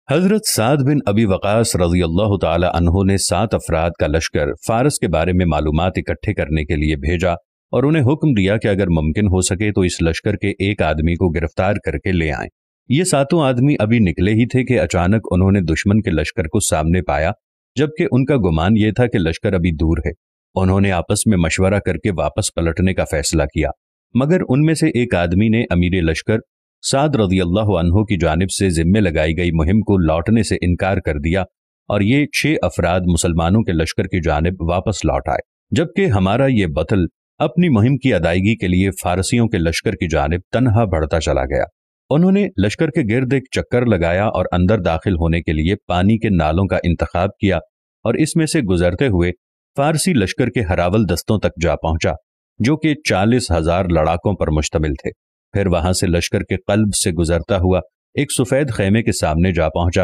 حضرت سعد بن ابی وقاص رضی اللہ تعالی عنہ نے 7 افراد کا لشکر فارس کے بارے میں معلومات اکٹھے کرنے کے لیے بھیجا اور انہیں حکم دیا کہ اگر ممکن ہو سکے تو اس لشکر کے ایک آدمی کو گرفتار کر کے لے آئیں۔ یہ 7 آدمی ابھی نکلے ہی تھے کہ اچانک انہوں نے دشمن کے لشکر کو سامنے پایا، جبکہ ان کا گمان یہ تھا کہ لشکر ابھی دور ہے۔ انہوں نے آپس میں مشورہ کر کے واپس پلٹنے کا فیصلہ کیا، مگر ان میں سے ایک آدمی نے امیر لشکر سعد رضی اللہ عنہ کی جانب سے ذمے لگائی گئی مہم کو لوٹنے سے انکار کر دیا اور یہ 6 افراد مسلمانوں کے لشکر کی جانب واپس لوٹ آئے، جبکہ ہمارا یہ بطل اپنی مہم کی ادائیگی کے لیے فارسیوں کے لشکر کی جانب تنہا بڑھتا چلا گیا۔ انہوں نے لشکر کے گرد ایک چکر لگایا اور اندر داخل ہونے کے لیے پانی کے نالوں کا انتخاب کیا اور اس میں سے گزرتے ہوئے فارسی لشکر کے ہراول دستوں تک جا پہنچا، جو کہ 40,000 لڑاکوں پر مشتمل تھے۔ پھر وہاں سے لشکر کے قلب سے گزرتا ہوا ایک سفید خیمے کے سامنے جا پہنچا،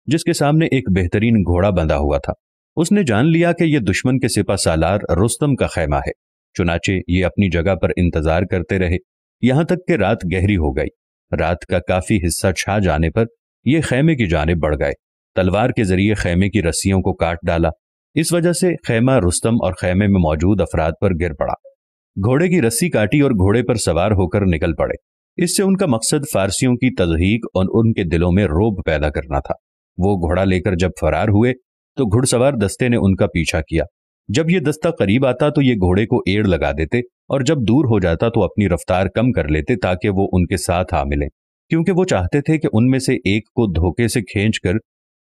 جس کے سامنے ایک بہترین گھوڑا بندھا ہوا تھا۔ اس نے جان لیا کہ یہ دشمن کے سپہ سالار رستم کا خیمہ ہے، چنانچہ یہ اپنی جگہ پر انتظار کرتے رہے یہاں تک کہ رات گہری ہو گئی۔ رات کا کافی حصہ چھا جانے پر یہ خیمے کی جانب بڑھ گئے، تلوار کے ذریعے خیمے کی رسیوں کو کاٹ ڈالا۔ اس وجہ سے خیمہ رستم اور خیمے میں موجود افراد پر گر پڑا۔ گھوڑے کی رسی کاٹی اور گھوڑے پر سوار ہو کر نکل پڑے۔ اس سے ان کا مقصد فارسیوں کی تضحیک اور ان کے دلوں میں رعب پیدا کرنا تھا۔ وہ گھوڑا لے کر جب فرار ہوئے تو گھڑ سوار دستے نے ان کا پیچھا کیا۔ جب یہ دستہ قریب آتا تو یہ گھوڑے کو ایڑ لگا دیتے اور جب دور ہو جاتا تو اپنی رفتار کم کر لیتے تاکہ وہ ان کے ساتھ آ ملیں، کیونکہ وہ چاہتے تھے کہ ان میں سے ایک کو دھوکے سے کھینچ کر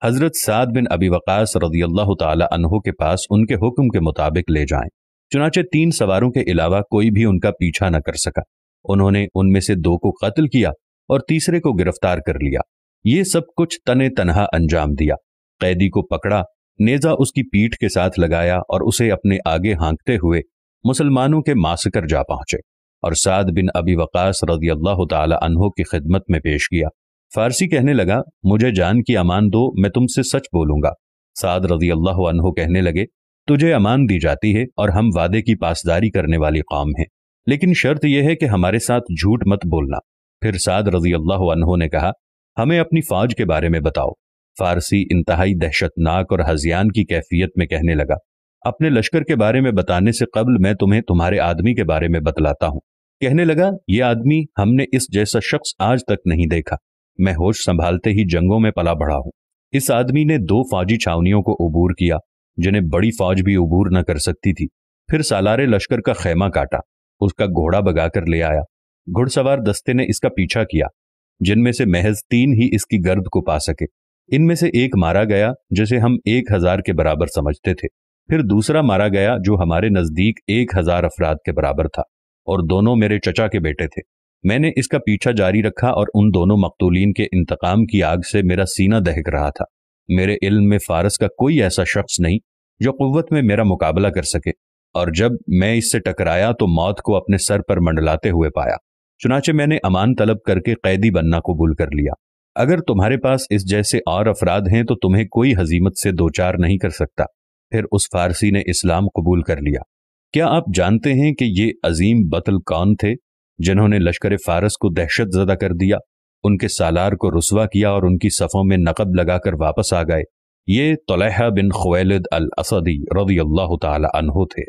حضرت سعد بن ابی وقاص رضی اللہ تعالی عنہ کے پاس ان کے حکم کے مطابق لے جائیں۔ چنانچہ 3 سواروں کے علاوہ کوئی بھی ان کا پیچھا نہ کر سکا۔ انہوں نے ان میں سے 2 کو قتل کیا اور تیسرے کو گرفتار کر لیا۔ یہ سب کچھ تنے تنہا انجام دیا۔ قیدی کو پکڑا، نیزہ اس کی پیٹھ کے ساتھ لگایا اور اسے اپنے آگے ہانکتے ہوئے مسلمانوں کے معسکر جا پہنچے اور سعد بن ابی وقاص رضی اللہ تعالی عنہ کی خدمت میں پیش کیا۔ فارسی کہنے لگا، مجھے جان کی امان دو، میں تم سے سچ بولوں گا۔ سعد رضی اللہ عنہ کہنے لگے، تجھے امان دی جاتی ہے اور ہم وعدے کی پاسداری کرنے والی قوم ہیں، لیکن شرط یہ ہے کہ ہمارے ساتھ جھوٹ مت بولنا۔ پھر سعد رضی اللہ عنہ نے کہا، ہمیں اپنی فوج کے بارے میں بتاؤ۔ فارسی انتہائی دہشتناک اور ہذیان کی کیفیت میں کہنے لگا، اپنے لشکر کے بارے میں بتانے سے قبل میں تمہیں تمہارے آدمی کے بارے میں بتلاتا ہوں۔ کہنے لگا، یہ آدمی ہم نے اس جیسا شخص آج تک نہیں دیکھا، میں ہوش سنبھالتے ہی جنگوں میں پلا بڑھا ہوں۔ اس آدمی نے 2 فوجی چھاونیوں کو عبور کیا جنہیں بڑی فوج بھی عبور نہ کر سکتی تھی، پھر سالار لشکر کا خیمہ کاٹا، اس کا گھوڑا بگا کر لے آیا۔ گھڑ سوار دستے نے اس کا پیچھا کیا، جن میں سے محض 3 ہی اس کی گرد کو پا سکے۔ ان میں سے ایک مارا گیا جسے ہم 1000 کے برابر سمجھتے تھے، پھر دوسرا مارا گیا جو ہمارے نزدیک 1000 افراد کے برابر تھا، اور دونوں میرے چچا کے بیٹے تھے۔ میں نے اس کا پیچھا جاری رکھا اور ان دونوں مقتولین کے انتقام کی آگ سے میرا سینہ دہک رہا تھا۔ میرے علم میں فارس کا کوئی ایسا شخص نہیں جو قوت میں میرا مقابلہ کر سکے، اور جب میں اس سے ٹکرایا تو موت کو اپنے سر پر منڈلاتے ہوئے پایا۔ چنانچہ میں نے امان طلب کر کے قیدی بننا قبول کر لیا۔ اگر تمہارے پاس اس جیسے اور افراد ہیں تو تمہیں کوئی ہزیمت سے دوچار نہیں کر سکتا۔ پھر اس فارسی نے اسلام قبول کر لیا۔ کیا آپ جانتے ہیں کہ یہ عظیم بطل کون تھے جنہوں نے لشکر فارس کو دہشت زدہ کر دیا، ان کے سالار کو رسوا کیا اور ان کی صفوں میں نقب لگا کر واپس آ گئے؟ یہ طلحہ بن خویلد الاسدی رضی اللہ تعالی عنہ تھے۔